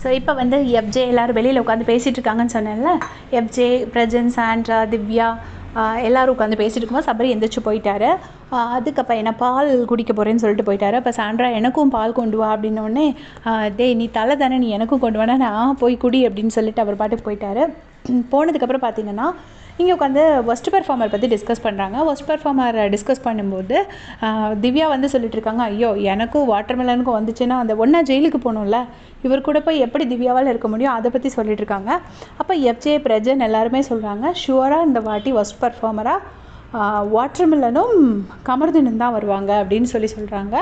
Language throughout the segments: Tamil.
ஸோ இப்போ வந்து எஃப்ஜே எல்லோரும் வெளியில் உட்காந்து பேசிகிட்டு இருக்காங்கன்னு சொன்னேன்ல. எஃப்ஜே, பிரஜன், சாண்ட்ரா, திவ்யா எல்லோரும் உட்காந்து பேசிகிட்டு இருக்கும்போது சபரி எந்திரிச்சு போயிட்டாரு. அதுக்கப்போ என்ன பால் குடிக்க போகிறேன்னு சொல்லிட்டு போயிட்டாரு. அப்போ சாண்ட்ரா எனக்கும் பால் கொண்டு வா அப்படின்னோடனே, டேய் நீ தலை தானே, நீ எனக்கும் கொண்டு வானா, நான் போய் குடி அப்படின்னு சொல்லிட்டு அவர் பாட்டுக்கு போயிட்டாரு. போனதுக்கப்புறம் பார்த்தீங்கன்னா இங்கே உட்காந்து ஒஸ்ட் பெர்ஃபார்மர் பற்றி டிஸ்கஸ் பண்ணுறாங்க. ஒஸ்ட் பெர்ஃபார்மர் டிஸ்கஸ் பண்ணும்போது திவ்யா வந்து சொல்லிட்டு இருக்காங்க, ஐயோ எனக்கும் வாட்டர்மெலனுக்கும் வந்துச்சுன்னா அந்த ஒன்றா ஜெயிலுக்கு போகணும்ல, இவர் கூட போய் எப்படி திவ்யாவால் இருக்க முடியும், அதை பற்றி சொல்லிட்டு இருக்காங்க. அப்போ எஃப்ஜே, பிரஜன் எல்லாருமே சொல்கிறாங்க, ஷுவராக இந்த வாட்டி ஒஸ்ட் பெர்ஃபார்மராக வாட்டர்மெலனும் கமர்தீனும் தான் வருவாங்க அப்படின்னு சொல்கிறாங்க.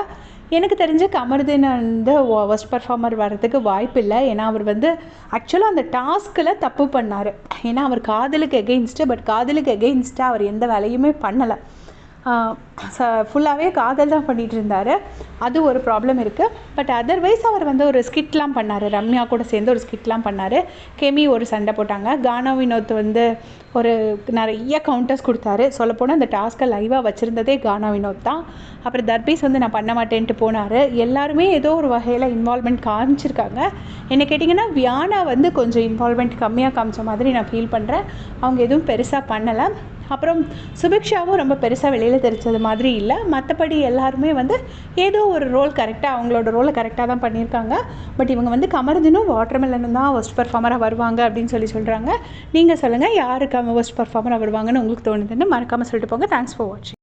எனக்கு தெரிஞ்ச கமர்தீன் வந்து ஒஸ்ட் பெர்ஃபார்மர் வர்றதுக்கு வாய்ப்பு இல்லை. ஏன்னா அவர் வந்து ஆக்சுவலாக அந்த டாஸ்கில் தப்பு பண்ணார். ஏன்னா அவர் காதலுக்கு எகெயின்ஸ்ட்டு, பட் காதலுக்கு எகெயின்ஸ்ட்டாக அவர் எந்த வேலையுமே பண்ணலை. ஃபுல்லாகவே காதல் தான் பண்ணிகிட்டு இருந்தார். அது ஒரு ப்ராப்ளம் இருக்குது. பட் அதர்வைஸ் அவர் வந்து ஒரு ஸ்கிட்லாம் பண்ணார். ரம்யா கூட சேர்ந்து ஒரு ஸ்கிட்லாம் பண்ணார். கெமி ஒரு சண்டை போட்டாங்க. கானா வினோத் வந்து ஒரு நிறைய கவுண்டர்ஸ் கொடுத்தாரு. சொல்லப்போனால் அந்த டாஸ்க்கை லைவாக வச்சுருந்ததே கானா வினோத் தான். அப்புறம் தர்பீஸ் வந்து நான் பண்ண மாட்டேன்ட்டு போனார். எல்லாருமே ஏதோ ஒரு வகையில் இன்வால்மெண்ட் காமிச்சிருக்காங்க. என்ன கேட்டிங்கன்னா வியானா வந்து கொஞ்சம் இன்வால்மெண்ட் கம்மியாக காமிச்ச மாதிரி நான் ஃபீல் பண்ணுறேன். அவங்க எதுவும் பெருசாக பண்ணலை. அப்புறம் சுபிக்ஷாவும் ரொம்ப பெருசாக வெளியில் தெரிஞ்சது மாதிரி இல்லை. மற்றபடி எல்லாருமே வந்து ஏதோ ஒரு ரோல் கரெக்டாக அவங்களோட ரோலை கரெக்டாக தான் பண்ணியிருக்காங்க. பட் இவங்க வந்து கமர்தீனும் வாட்டர்மெலனும் தான் ஒஸ்ட் பெர்ஃபார்மராக வருவாங்க அப்படின்னு சொல்கிறாங்க. நீங்கள் சொல்லுங்கள், யாருக்கு ஒஸ்ட் பெர்ஃபார்மராக வருவாங்கன்னு உங்களுக்கு தோணுதுன்னு மறக்காமல் சொல்லிட்டு போங்க. தேங்க்ஸ் ஃபார் வாட்சிங்.